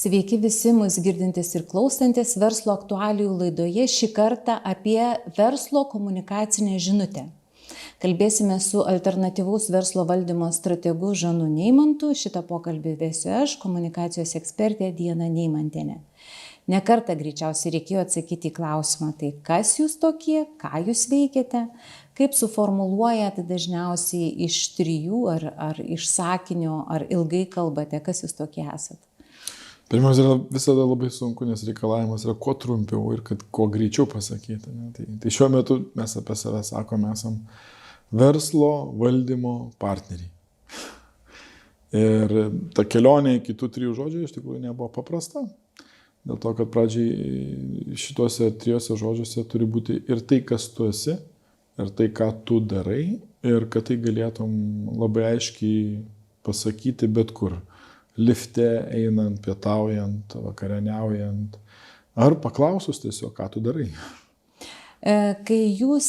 Sveiki visi mus girdintys ir klausantis verslo aktualijų laidoje šį kartą apie verslo komunikacinę žinutę. Kalbėsime su alternatyvaus verslo valdymo strategu Žanu Neimantu. Šitą pokalbį vesiu aš, komunikacijos ekspertė Diana Neimantienė. Ne kartą greičiausiai reikėjo atsakyti į klausimą, tai kas jūs tokie, ką jūs veikiate, kaip suformuluojate dažniausiai iš trijų ar iš sakinio, ar ilgai kalbate, kas jūs tokie esat. Pirmiausia, yra visada labai sunku, nes reikalavimas yra kuo trumpiau ir kad kuo greičiau pasakyti. Ne? Tai šiuo metu mes apie save sakome, esam verslo valdymo partneriai. Ir ta kelionė iki tų trijų žodžių iš tikrųjų nebuvo paprasta. Dėl to, kad pradžiai šituose trijose žodžiuose turi būti ir tai, kas tu esi, ir tai, ką tu darai, ir kad tai galėtum labai aiškiai pasakyti bet kur. Lifte einant, pietaujant, vakarieniaujant, ar paklausus tiesiog, ką tu darai. Kai jūs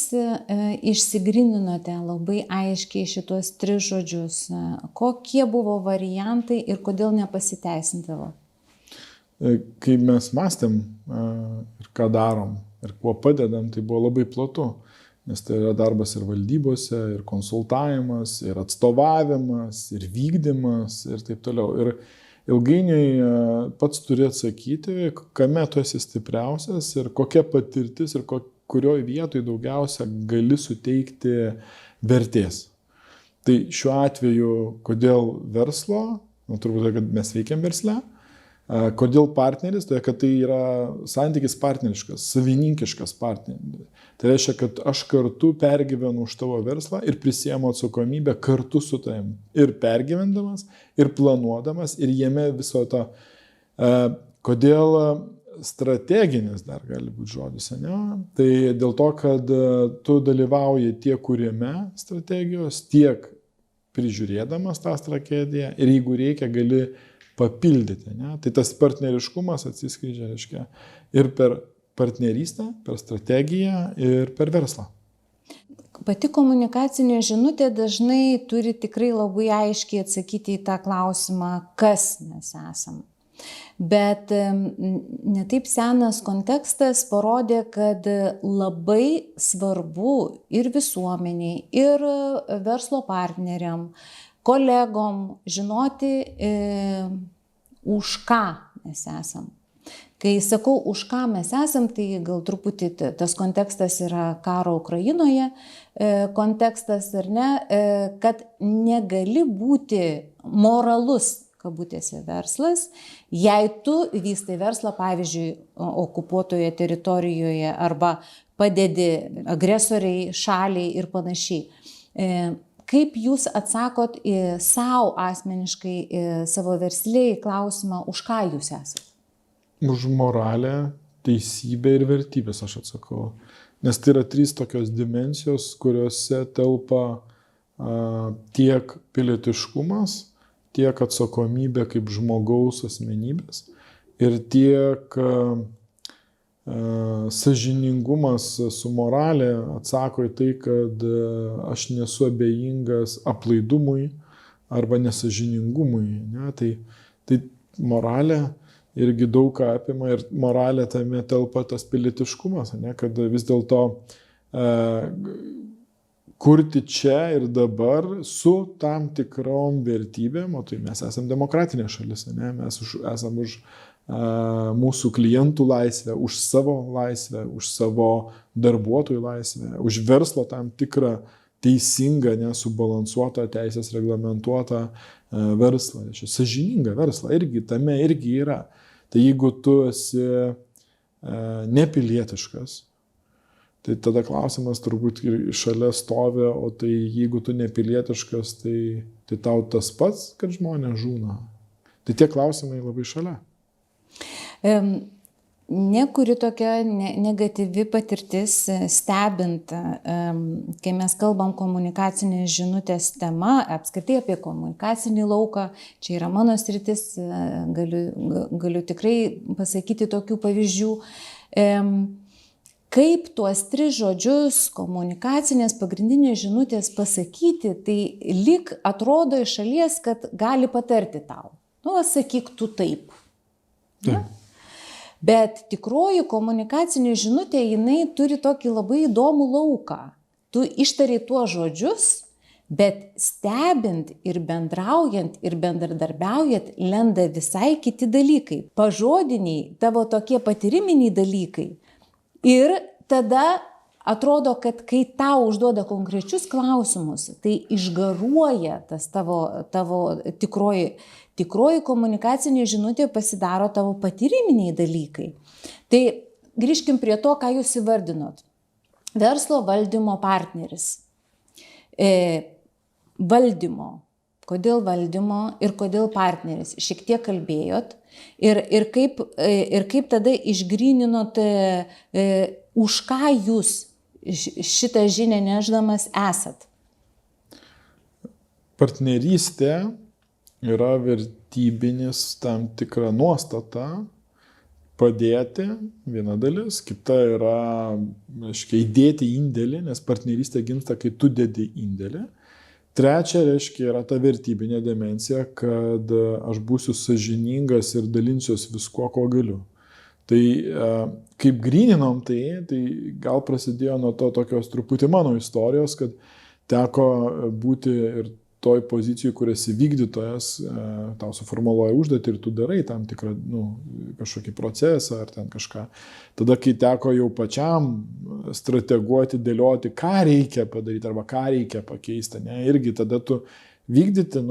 išsigryninote labai aiškiai šitos tris žodžius, kokie buvo variantai ir kodėl nepasiteisindavo? Kai mes mąstėm ir ką darom ir kuo padedam, tai buvo labai platu. Nes tai yra darbas ir valdybose, ir konsultavimas, ir atstovavimas, ir vykdymas, ir taip toliau. Ir ilgainiui pats turi atsakyti, kame tu esi stipriausias ir kokia patirtis ir kurioje vietoje daugiausia gali suteikti vertės. Tai šiuo atveju, kodėl verslo, turbūt, kad mes veikiam versle, kodėl partneris, tai kad tai yra santykis partneriškas, savininkiškas partneris. Tai reiškia, kad aš kartu pergyvenu už tavo verslą ir prisiemu atsakomybę kartu su tavim. Ir pergyvendamas, ir planuodamas, ir jame viso to. Kodėl strateginis dar gali būti žodis, ne? Tai dėl to, kad tu dalyvauji tiek kūrime strategijos, tiek prižiūrėdamas tą strategiją ir jeigu reikia, gali papildyti. Ne? Tai tas partneriškumas atsiskleidžia, reiškia, ir per partnerystę, per strategiją ir per verslą. Pati komunikacinė žinutė dažnai turi tikrai labai aiškiai atsakyti į tą klausimą, kas mes esam. Bet netaip senas kontekstas parodė, kad labai svarbu ir visuomeniai, ir verslo partneriam, kolegom žinoti, už ką mes esam. Kai sakau, už ką mes esam, tai gal truputį tas kontekstas yra karo Ukrainoje kontekstas, ar ne, kad negali būti moralus, kabutėse, verslas, jei tu vystai verslą, pavyzdžiui, okupuotoje teritorijoje arba padedi agresoriai, šaliai ir panašiai. Kaip jūs atsakot savo asmeniškai, savo versliai klausimą, už ką jūs esate? Už moralę, teisybę ir vertybės aš atsakau. Nes tai yra trys tokios dimensijos, kuriuose telpa tiek pilietiškumas, tiek atsakomybė kaip žmogaus asmenybės ir tiek sąžiningumas su moralė atsako į tai, kad aš nesu abejingas aplaidumui arba nesąžiningumui. Ne? Tai moralė irgi daug ką apima ir moralė tame telpa tas pilietiškumas, ne? Kad vis dėlto kurti čia ir dabar su tam tikrom vertybėm, o tai mes esam demokratinė šalis, ne? Mes esam už mūsų klientų laisvę, už savo laisvę, už savo darbuotojų laisvę, už verslo tam tikrą teisingą, nesubalansuotą, teisės reglamentuotą verslą. Sąžiningą verslą irgi, tame irgi yra. Tai jeigu tu esi nepilietiškas, tai tada klausimas turbūt šalia stovi, o tai jeigu tu nepilietiškas, tai tau tas pats, kad žmonės žūna. Tai tie klausimai labai šalia. Nekuri tokia negatyvi patirtis stebint, kai mes kalbam komunikacinės žinutės tema, apskritai apie komunikacinį lauką, čia yra mano sritis, galiu tikrai pasakyti tokių pavyzdžių. Kaip tuos tris žodžius komunikacinės pagrindinės žinutės pasakyti, tai lyg atrodo iš šalies, kad gali patarti tau. Sakyk tu taip. Ne? Bet tikroji komunikacinė žinutė, jinai turi tokį labai įdomų lauką. Tu ištari tuos žodžius, bet stebint ir bendraujant ir bendradarbiaujant lenda visai kiti dalykai. Pažodiniai, tavo tokie patyriminiai dalykai. Ir tada atrodo, kad kai tau užduoda konkrečius klausimus, tai išgaruoja tas tavo tikroji komunikacinė žinutė, pasidaro tavo patyriminiai dalykai. Tai grįžkim prie to, ką jūs įvardinot. Verslo valdymo partneris. Valdymo. Kodėl valdymo ir kodėl partneris? Šiek tiek kalbėjot. Ir kaip tada išgryninot, už ką jūs šitą žinią neždamas esat? Partnerystė yra vertybinis tam tikra nuostata padėti, viena dalis, kita yra, reiškia, įdėti indėlį, nes partnerystė gimsta, kai tu dedi indėlį. Trečia, reiškia, yra ta vertybinė dimensija, kad aš būsiu sąžiningas ir dalinsiuos viskuo, ko galiu. Tai kaip gryninom tai gal prasidėjo nuo to tokios truputį mano istorijos, kad teko būti ir toj pozicijai, kur esi vykdytojas, tau suformuluoja užduotį ir tu darai tam tikrą kažkokį procesą ar ten kažką. Tada, kai teko jau pačiam strateguoti, dėlioti, ką reikia padaryti arba ką reikia pakeisti, ne, irgi tada tu vykdyti,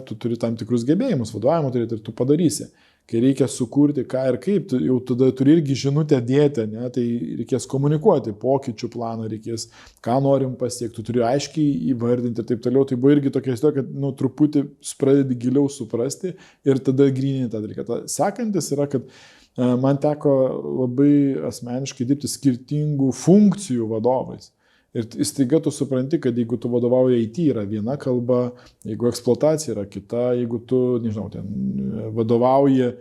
tu turi tam tikrus gebėjimus, vadovavimo turėti ir tu padarysi. Kai reikia sukurti ką ir kaip, jau tada turi irgi žinutę dėti, ne? Tai reikės komunikuoti, pokyčių planą reikės, ką norim pasiekti, tu turi aiškiai įvardinti ir taip toliau. Tai buvo irgi tokia istorija, kad truputį pradedi giliau suprasti ir tada gryninti tą dalyką. Sekantis yra, kad man teko labai asmeniškai dirbti skirtingų funkcijų vadovais. Ir staiga tu supranti, kad jeigu tu vadovauji IT yra viena kalba, jeigu eksploatacija yra kita, jeigu tu, nežinau, ten vadovauji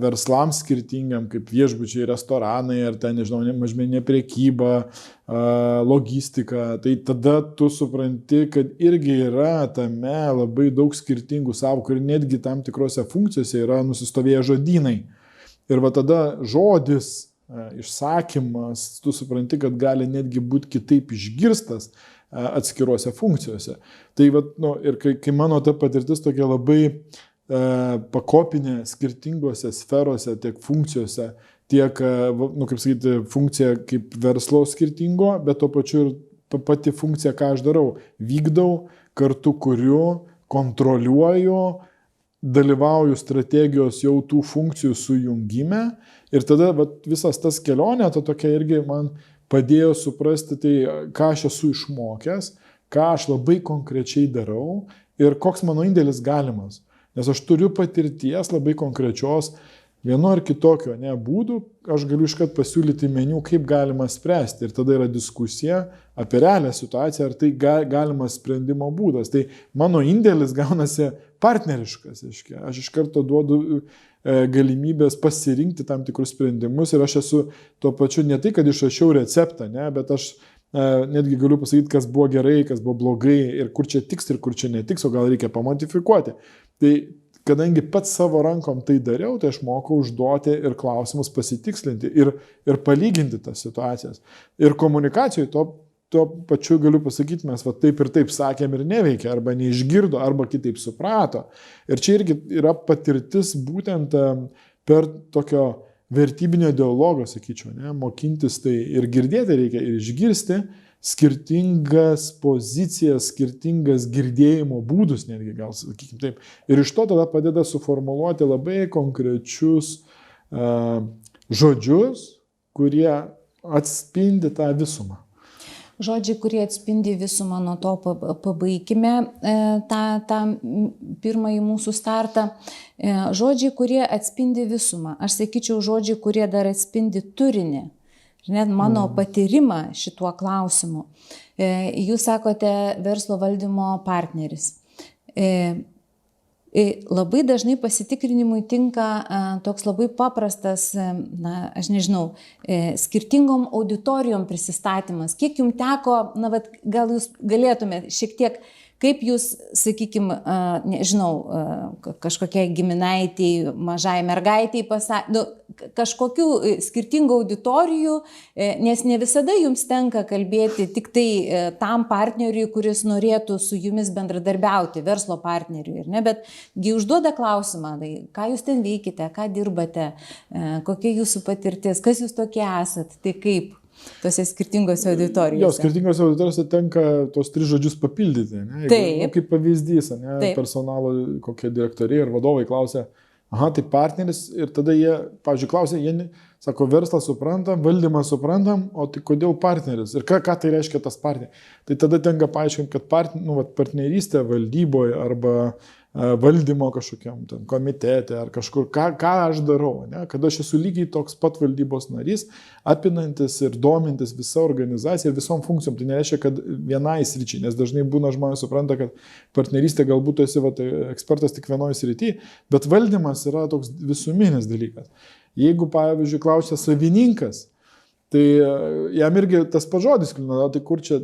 verslams skirtingam, kaip viešbučiai, restoranai, ar ten, nežinau, mažmeninė prekyba, logistika, tai tada tu supranti, kad irgi yra tame labai daug skirtingų sąvokų ir netgi tam tikrose funkcijose yra nusistovėję žodynai. Ir va tada žodis, išsakymas, tu supranti, kad gali netgi būti kitaip išgirstas atskiruose funkcijose. Tai ir kai mano ta patirtis tokia labai pakopinė skirtingose sferose, tiek funkcijose, tiek, kaip sakyti, funkcija kaip verslo skirtingo, bet to pačiu ir pati funkcija, ką aš darau, vykdau, kartu kuriu, kontroliuoju, dalyvauju strategijos jau tų funkcijų sujungime ir tada visas tas kelionė, ta tokia irgi man padėjo suprasti tai, ką aš esu išmokęs, ką aš labai konkrečiai darau ir koks mano indėlis galimas. Nes aš turiu patirties labai konkrečios vienu ar kitokio būdų, aš galiu iškart pasiūlyti meniu, kaip galima spręsti. Ir tada yra diskusija apie realią situaciją, ar tai galimas sprendimo būdas. Tai mano indėlis gaunasi partneriškas. Aš iš karto duodu galimybės pasirinkti tam tikrus sprendimus ir aš esu tuo pačiu ne tai, kad išrašiau receptą, bet aš netgi galiu pasakyti, kas buvo gerai, kas buvo blogai ir kur čia tiks ir kur čia netiks, o gal reikia pamodifikuoti. Tai kadangi pats savo rankom tai dariau, tai aš mokau užduoti ir klausimus pasitikslinti ir palyginti tas situacijas. Ir komunikacijoje tuo pačiu galiu pasakyti, mes taip ir taip sakėm ir neveikia, arba neišgirdo, arba kitaip suprato. Ir čia irgi yra patirtis būtent per tokio vertybinio dialogo, sakyčiau, mokintis tai ir girdėti reikia, ir išgirsti skirtingas pozicijas, skirtingas girdėjimo būdus, netgi gal sakykime taip. Ir iš to tada padeda suformuluoti labai konkrečius žodžius, kurie atspindi tą visumą. Žodžiai, kurie atspindi visumą, nuo to pabaikime tą pirmąjį mūsų startą. Žodžiai, kurie atspindi visumą. Aš sakyčiau, žodžiai, kurie dar atspindi turinį. Net mano patyrimą šituo klausimu. Jūs sakote verslo valdymo partneris. Labai dažnai pasitikrinimui tinka toks labai paprastas, aš nežinau, skirtingom auditorijom prisistatymas. Kiek jums teko, gal jūs galėtumėte šiek tiek kaip jūs, sakykime, nežinau, kažkokiai giminaitiai, mažai mergaitiai kažkokių skirtingų auditorijų, nes ne visada jums tenka kalbėti tik tai tam partneriui, kuris norėtų su jumis bendradarbiauti, verslo partneriui, ne? Betgi užduoda klausimą, tai ką jūs ten veikite, ką dirbate, kokia jūsų patirtis, kas jūs tokie esat, tai kaip tose skirtingose auditorijose. Jo, skirtingose auditorijose tenka tos 3 žodžius papildyti. Ne? Jeigu, kaip pavyzdys, ne? Personalo kokie direktoriai ir vadovai klausia, aha, tai partneris, ir tada jie, pavyzdžiui, klausia, jie sako, verslą suprantam, valdymą suprantam, o tai kodėl partneris? Ir ką tai reiškia tas partneris? Tai tada tenka paaiškinti, kad partnerystė valdyboje arba valdymo kažkokiam komitete ar kažkur, ką aš darau, ne? Kad aš esu lygiai toks pat valdybos narys, apinantis ir domintis visą organizaciją ir visom funkcijom. Tai nereiškia, kad vienai sričiai, nes dažnai būna žmonės supranta, kad partnerystė galbūt esi ekspertas tik vienoje srityje, bet valdymas yra toks visuminis dalykas. Jeigu, pavyzdžiui, klausia savininkas, tai jam irgi tas pažodis, tai kur čia,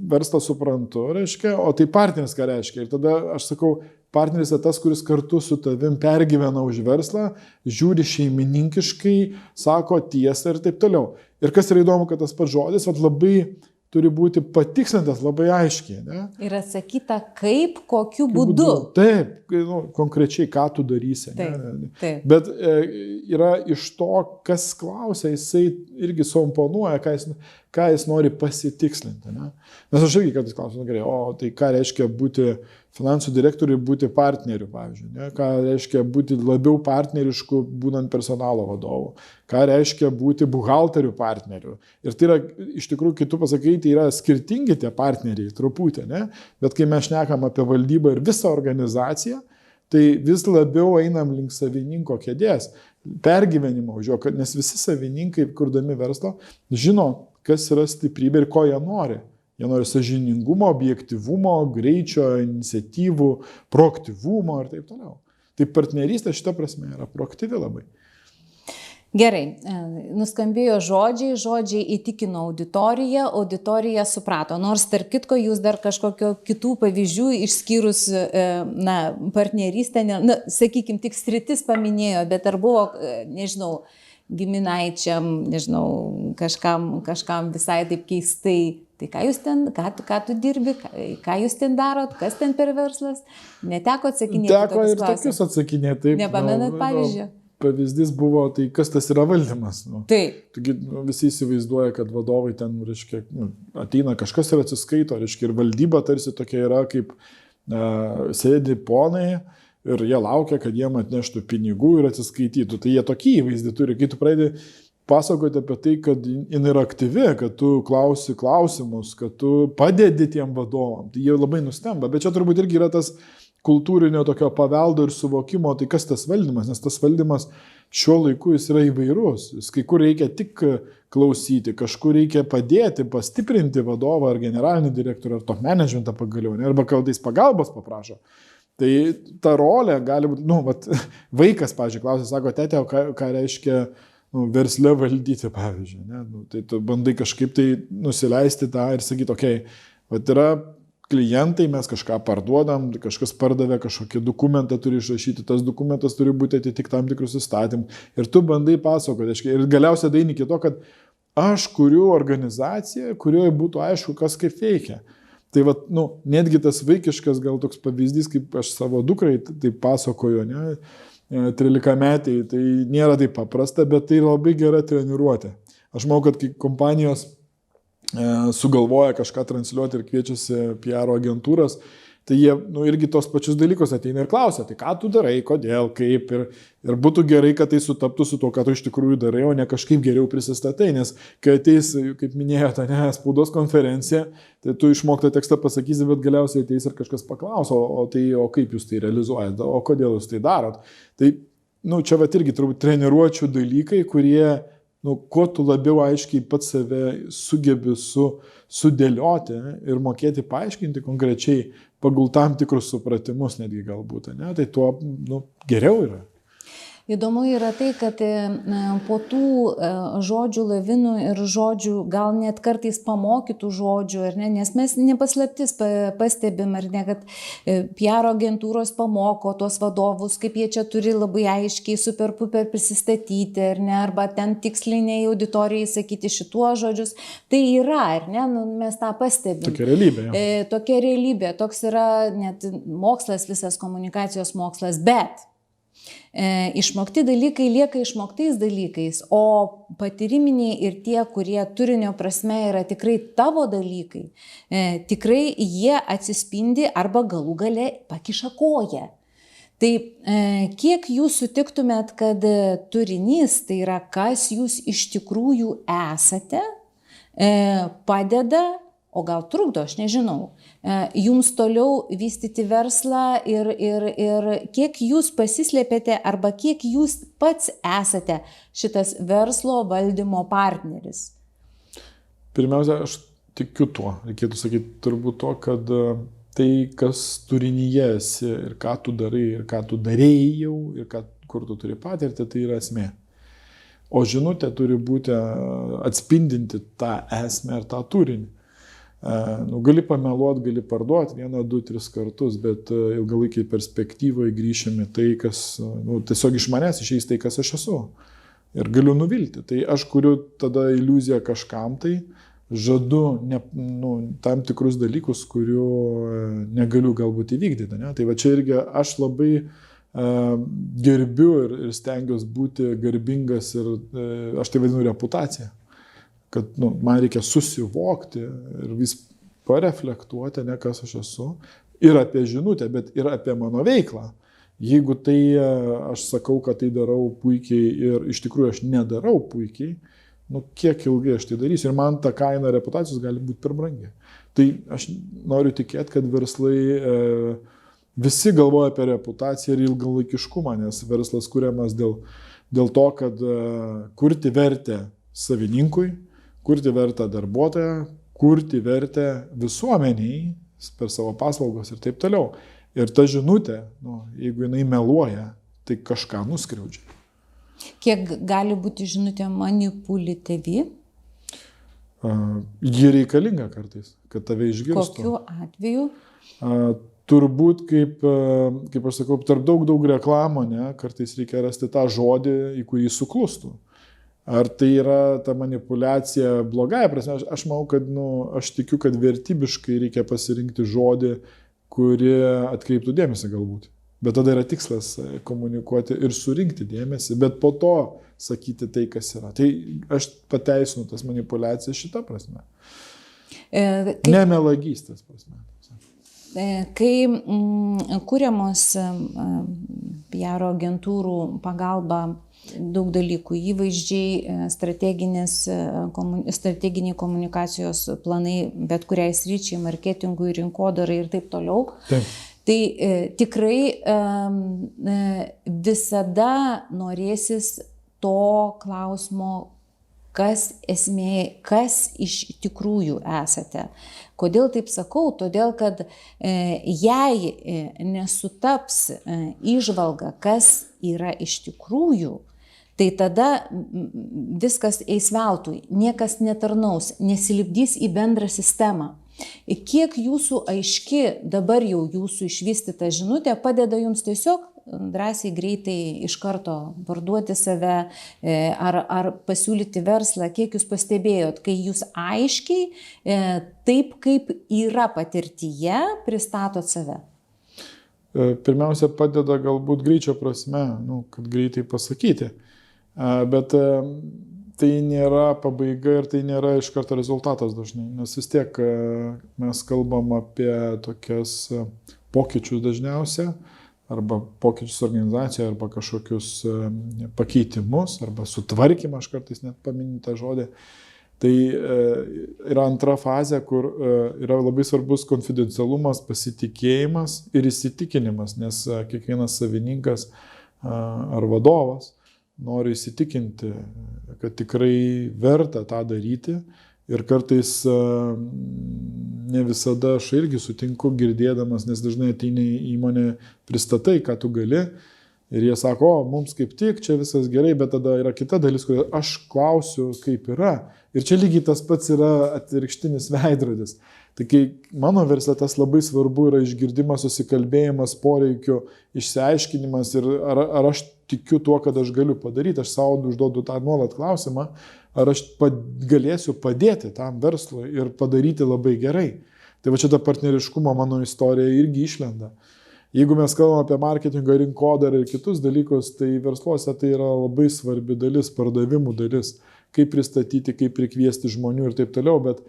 verslą suprantu, reiškia, o tai partneris ką reiškia. Ir tada aš sakau, partneris yra tas, kuris kartu su tavim pergyvena už verslą, žiūri šeimininkiškai, sako tiesą ir taip toliau. Ir kas yra įdomu, kad tas pats žodis labai turi būti patikslintas labai aiškiai. Ne? Ir atsakyta, kaip, kokiu būdu. Taip, konkrečiai, ką tu darysi. Taip. Bet yra iš to, kas klausia, jisai irgi suimponuoja, ką jis nori pasitikslinti. Ne? Nes aš irgi kartais klausiu, gerai, o tai ką reiškia būti finansų direktoriui, būti partneriu, pavyzdžiui. Ne? Ką reiškia būti labiau partnerišku, būnant personalo vadovu. Ką reiškia būti buhalterių partneriu. Ir tai yra, iš tikrųjų, kai tu pasakai, tai yra skirtingi tie partneriai, truputį, ne? Bet kai mes šnekam apie valdybą ir visą organizaciją, tai vis labiau einam link savininko kėdės, pergyvenimo už jo, nes visi savininkai, kurdami verslo, žino, kas yra stiprybė ir ko jie nori. Jie nori sąžiningumo, objektyvumo, greičio, iniciatyvų, proaktyvumo ir taip toliau. Tai partnerystė šita prasme yra proaktyvi labai. Gerai, nuskambėjo žodžiai įtikino auditorija suprato. Nors, tarp kitko, jūs dar kažkokio kitų pavyzdžių išskyrus partnerystę, sakykime, tik sritis paminėjo, bet ar buvo, nežinau, giminaičiam, nežinau, kažkam visai taip keistai. Tai ką jūs ten, ką tu dirbi, ką jūs ten darot, kas ten per verslas? Neteko atsakinėti? Teko ir tokius atsakinėti. Nepamenat pavyzdžio? Pavyzdys buvo, tai kas tas yra valdymas. Taip. Taigi visi įsivaizduoja, kad vadovai ten, reiškia, ateina kažkas ir atsiskaito, reiškia, ir valdyba tarsi tokia yra, kaip sėdi ponai ir jie laukia, kad jiem atneštų pinigų ir atsiskaitytų. Tai jie tokį įvaizdį turi, kai tu pradedi pasakoti apie tai, kad jin yra aktyvi, kad tu klausi klausimus, kad tu padedi tiem vadovam. Tai jie labai nustemba. Bet čia turbūt irgi yra tas kultūrinio tokio paveldo ir suvokimo, tai kas tas valdymas, nes tas valdymas šiuo laiku jis yra įvairus. Kai kur reikia tik klausyti, kažkur reikia padėti, pastiprinti vadovą ar generalinį direktorių ar top managementą pagaliau, arba kartais pagalbos paprašo. Tai ta rolė gali būti, vaikas, pavyzdžiui, klausia, sako, tėtė, ką reiškia versle valdyti, pavyzdžiui. Ne? Tai tu bandai kažkaip tai nusileisti tą ir sakyti, okei, yra klientai, mes kažką parduodam, kažkas pardavė, kažkokį dokumentą turi išrašyti, tas dokumentas turi būti atitik tam tikrus įstatymus. Ir tu bandai pasakoti. Ir galiausiai daini iki to, kad aš kuriu organizaciją, kurioje būtų aišku, kas kaip veikia. Tai netgi tas vaikiškas gal toks pavyzdys, kaip aš savo dukrai tai pasakoju, ne? 13 metai, tai nėra taip paprasta, bet tai labai gera treniruotė. Aš manau, kad kai kompanijos sugalvoja kažką transliuoti ir kviečiasi PR agentūras, tai jie irgi tos pačius dalykus ateina ir klausia, tai ką tu darai, kodėl, kaip ir būtų gerai, kad tai sutaptų su to, ką tu iš tikrųjų darai, o ne kažkaip geriau prisistatai, nes kai ateis, kaip minėjote, spaudos konferencija, tai tu išmoktą tekstą pasakysi, bet galiausiai ateis ir kažkas paklaus, o kaip jūs tai realizuojate, o kodėl jūs tai darot. Tai čia irgi turbūt treniruočių dalykai, kurie kuo tu labiau aiškiai pats save sugebi sudėlioti ir mokėti paaiškinti konkrečiai pagal tam tikrus supratimus netgi galbūt, ne? Tai tuo geriau yra. Įdomu yra tai, kad po tų žodžių lavinų ir žodžių, gal net kartais pamokytų žodžių, ar ne, nes mes nepaslaptis pastebim, ar ne, kad PR agentūros pamoko tuos vadovus, kaip jie čia turi labai aiškiai super-puper prisistatyti, ar ne, arba ten tiksliniai auditorijai sakyti šituos žodžius. Tai yra, ar ne, nu, mes tą pastebim. Tokia realybė. Tokia realybė, toks yra net mokslas, visas komunikacijos mokslas, bet išmokti dalykai lieka išmoktais dalykais, o patyriminiai ir tie, kurie turinio prasme yra tikrai tavo dalykai, tikrai jie atsispindi arba galų gale pakiša koją. Tai kiek jūs sutiktumėt, kad turinys, tai yra kas jūs iš tikrųjų esate, padeda, o gal trukdo, aš nežinau, jums toliau vystyti verslą ir kiek jūs pasislėpėte arba kiek jūs pats esate šitas verslo valdymo partneris? Pirmiausia, aš tikiu tuo, reikėtų sakyti turbūt to, kad tai, kas turinyje esi ir ką tu darai ir ką tu darėjai jau ir kur tu turi patirti, tai yra esmė. O žinutė turi būti atspindinti tą esmę ir tą turinį. Gali pameluoti, gali parduoti 1, 2, 3 kartus, bet ilgalaikiai perspektyvoje grįšime tai, kas tiesiog iš manęs išeis tai, kas aš esu. Ir galiu nuvilti. Tai aš kuriu tada iliuziją kažkam, tai žadu tam tikrus dalykus, kurių negaliu galbūt įvykdyti. Ne? Tai va čia irgi aš labai gerbiu ir stengiuosi būti garbingas ir aš tai vadinu reputacija. Kad man reikia susivokti ir vis pareflektuoti, ne kas aš esu, ir apie žinutę, bet ir apie mano veiklą. Jeigu tai aš sakau, kad tai darau puikiai ir iš tikrųjų aš nedarau puikiai, kiek ilgai aš tai darysiu ir man ta kaina reputacijos gali būti per brangi. Tai aš noriu tikėti, kad verslai visi galvoja apie reputaciją ir ilgalaikiškumą, nes verslas kuriamas dėl to, kad kurti vertę savininkui, kurti vertę darbuotoją, kurti vertę visuomeniai per savo paslaugos ir taip toliau. Ir ta žinutė, jeigu jinai meluoja, tai kažką nuskriaudžia. Kiek gali būti žinutė manipuliatyvi? Ji reikalinga kartais, kad tave išgirstų. Kokiu atveju? Turbūt, kaip aš sakau, tarp daug reklamų, kartais reikia rasti tą žodį, į kurį suklustų. Ar tai yra ta manipuliacija blogąja prasme? Aš manau, kad aš tikiu, kad vertybiškai reikia pasirinkti žodį, kuri atkreiptų dėmesį galbūt. Bet tada yra tikslas komunikuoti ir surinkti dėmesį, bet po to sakyti tai, kas yra. Tai aš pateisinu tas manipulacijas šitą prasme. Nemelagystės prasme. Kai kuriamos PR agentūrų pagalba daug dalykų, įvaizdžiai, strateginiai komunikacijos planai, bet kuriai sričiai, marketingui, rinkodarai ir taip toliau. Taip. Tai tikrai visada norėsis to klausimo, kas esmė, kas iš tikrųjų esate. Kodėl taip sakau? Todėl, kad jei nesutaps įžvalga, kas yra iš tikrųjų, tai tada viskas eis veltui, niekas netarnaus, nesilipdys į bendrą sistemą. Kiek jūsų aiški dabar jau jūsų išvystyta žinutė padeda jums tiesiog drąsiai, greitai iš karto parduoti save ar pasiūlyti verslą, kiek jūs pastebėjot, kai jūs aiškiai, taip kaip yra patirtyje, pristatot save? Pirmiausia, padeda galbūt greičio prasme, kad greitai pasakyti. Bet tai nėra pabaiga ir tai nėra iš karto rezultatas dažnai, nes vis tiek mes kalbam apie tokias pokyčius dažniausia, arba pokyčius organizacijoje, arba kažkokius pakeitimus, arba sutvarkymą, aš kartais net paminiu tą žodį. Tai yra antra fazė, kur yra labai svarbus konfidencialumas, pasitikėjimas ir įsitikinimas, nes kiekvienas savininkas ar vadovas nori įsitikinti, kad tikrai verta tą daryti ir kartais ne visada aš irgi sutinku girdėdamas, nes dažnai ateini į įmonę, pristatai, ką tu gali Ir jie sako, o, mums kaip tik, čia viskas gerai, bet tada yra kita dalis, kur aš klausiu, kaip yra. Ir čia lygiai tas pats yra atvirkštinis veidrodis. Tai kai mano versle tas labai svarbu yra išgirdimas, susikalbėjimas, poreikių, išsiaiškinimas ir ar aš tikiu tuo, kad aš galiu padaryti. Aš savo užduodu tą nuolat klausimą, ar aš galėsiu padėti tam verslui ir padaryti labai gerai. Tai va čia ta partneriškumo mano istorija irgi išlenda. Jeigu mes kalbame apie marketingą, rinkodarą ir kitus dalykus, tai versluose tai yra labai svarbi dalis, pardavimų dalis, kaip pristatyti, kaip prikviesti žmonių ir taip toliau, bet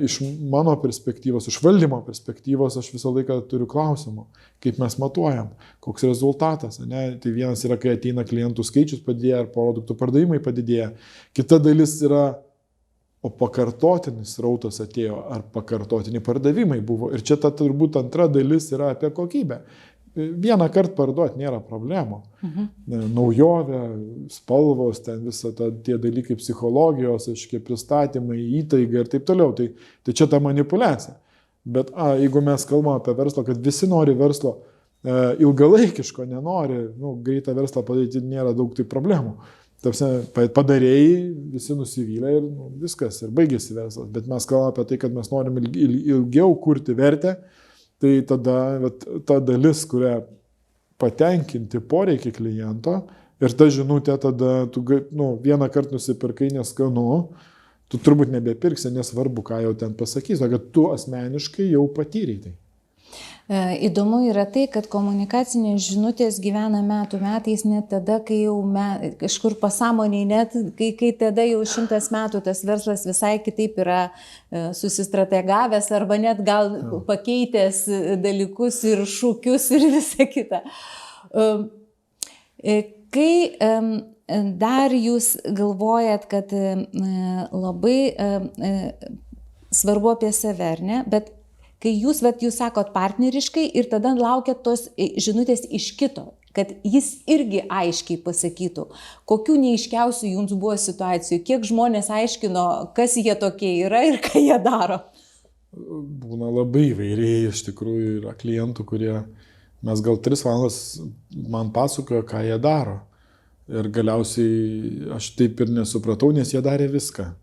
iš mano perspektyvos, iš valdymo perspektyvos aš visą laiką turiu klausimų, kaip mes matuojam, koks rezultatas. Ne? Tai vienas yra, kai ateina klientų skaičius padidėja ar produktų pardavimai padidėja. Kita dalis yra, o pakartotinis rautas atėjo, ar pakartotiniai pardavimai buvo. Ir čia ta turbūt antra dalis yra apie kokybę. Vieną kartą parduoti nėra problemų. Naujovė, spalvos, ten visą tie dalykai psichologijos, pristatymai, įtaiga ir taip toliau. Tai čia ta manipulacija. Bet jeigu mes kalbame apie verslą, kad visi nori verslo ilgalaikiško, nenori, greitą verslą padaryti, nėra daug tai problemų. Padarėjai, visi nusivylę ir viskas, ir baigėsi verslas. Bet mes kalbame apie tai, kad mes norim ilgiau kurti vertę, tai tada ta dalis, kurią patenkinti poreikį kliento ir ta žinutė tada, tu vieną kartą nusipirkai neskanu, tu turbūt nebepirksi, nesvarbu, ką jau ten pasakys, o kad tu asmeniškai jau patyrei tai. Įdomu yra tai, kad komunikacinės žinutės gyvena metų metais net tada, kai jau kažkur pasąmoniai, net kai tada jau 100 metų tas verslas visai kitaip yra susistrategavęs arba net gal pakeitęs dalykus ir šūkius ir visą kitą. Kai dar jūs galvojat, kad labai svarbu apie save, ar ne? Bet kai jūs sakot partneriškai ir tada laukiat tos žinutės iš kito, kad jis irgi aiškiai pasakytų, kokių neaiškiausių jums buvo situacijų, kiek žmonės aiškino, kas jie tokie yra ir ką jie daro. Būna labai įvairiai, iš tikrųjų yra klientų, kurie mes gal 3 valandas man pasakojo, ką jie daro. Ir galiausiai aš taip ir nesupratau, nes jie darė viską.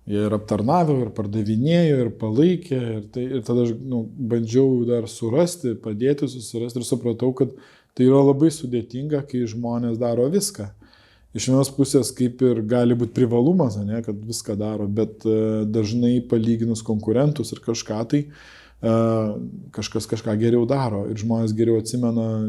Jie ir aptarnavo, ir pardavinėjo, ir palaikė. Ir tada aš bandžiau dar surasti, padėti susirasti ir supratau, kad tai yra labai sudėtinga, kai žmonės daro viską. Iš vienos pusės kaip ir gali būti privalumas, ne, kad viską daro, bet dažnai palyginus konkurentus ir kažką tai, kažkas kažką geriau daro ir žmonės geriau atsimena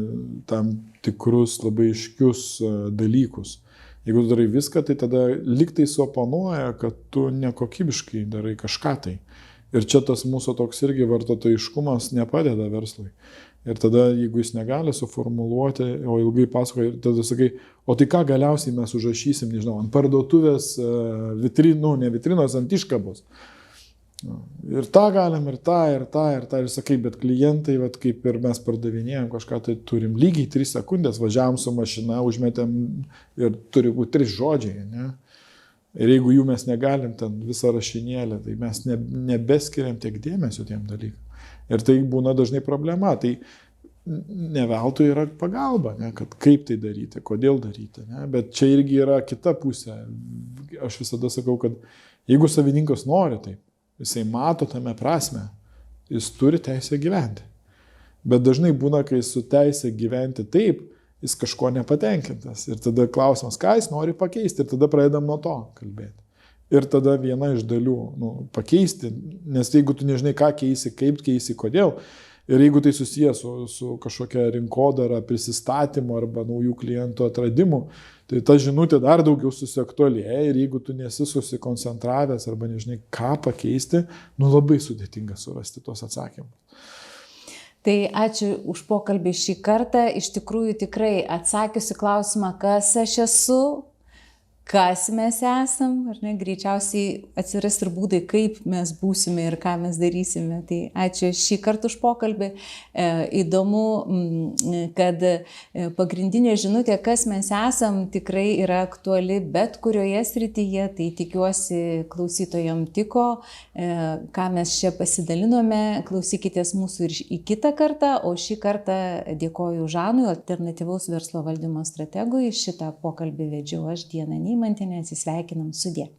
tam tikrus labai aiškius dalykus. Jeigu tu darai viską, tai tada liktai suoponuoja, kad tu nekokybiškai darai kažką tai. Ir čia tas mūsų toks irgi vartotojiškumas nepadeda verslui. Ir tada, jeigu jis negali suformuluoti, o ilgai pasakoja, tada sakai, o tai ką galiausiai mes užrašysim, nežinau, ant parduotuvės vitrinų, ne vitrinos, ant iškabos. Ir tą galim, ir tą. Ir sakai, bet klientai, kaip ir mes pardavinėjom kažką, tai turim lygiai 3 sekundės, važiavom su mašina, užmetėm ir turi būti 3 žodžiai. Ne? Ir jeigu jų mes negalim ten visą rašinėlę, tai mes nebeskiriam tiek dėmesio tiem dalykam. Ir tai būna dažnai problema. Tai ne veltui yra pagalba, ne? Kad kaip tai daryti, kodėl daryti. Ne? Bet čia irgi yra kita pusė. Aš visada sakau, kad jeigu savininkas nori taip, jisai mato tame prasme, jis turi teisę gyventi. Bet dažnai būna, kai su teisė gyventi taip, jis kažko nepatenkintas. Ir tada klausimas, ką jis nori pakeisti. Ir tada pradedam nuo to kalbėti. Ir tada viena iš dalių pakeisti, nes jeigu tu nežinai, ką keisi, kaip keisi, kodėl, ir jeigu tai susijęs su kažkokia rinkodara, prisistatymu arba naujų klientų atradimu, tai ta žinutė dar daugiau susiaktualėja ir jeigu tu nesi susikoncentravęs arba nežinai, ką pakeisti, labai sudėtinga surasti tos atsakymus. Tai ačiū už pokalbį šį kartą. Iš tikrųjų tikrai atsakiusi klausimą, kas aš esu, kas mes esam, ar ne, greičiausiai atsiras ir būdai, kaip mes būsime ir ką mes darysime. Tai ačiū šį kartą už pokalbį. Įdomu, kad pagrindinė žinutė, kas mes esam, tikrai yra aktuali bet kurioje srityje. Tai tikiuosi klausytojam tiko, ką mes čia pasidalinome. Klausykitės mūsų ir į kitą kartą, o šį kartą dėkoju Žanui, alternatyvaus verslo valdymo strategui. Šitą pokalbį vedžiau aš, Diana Neimantienė, atsisveikinam, sudie.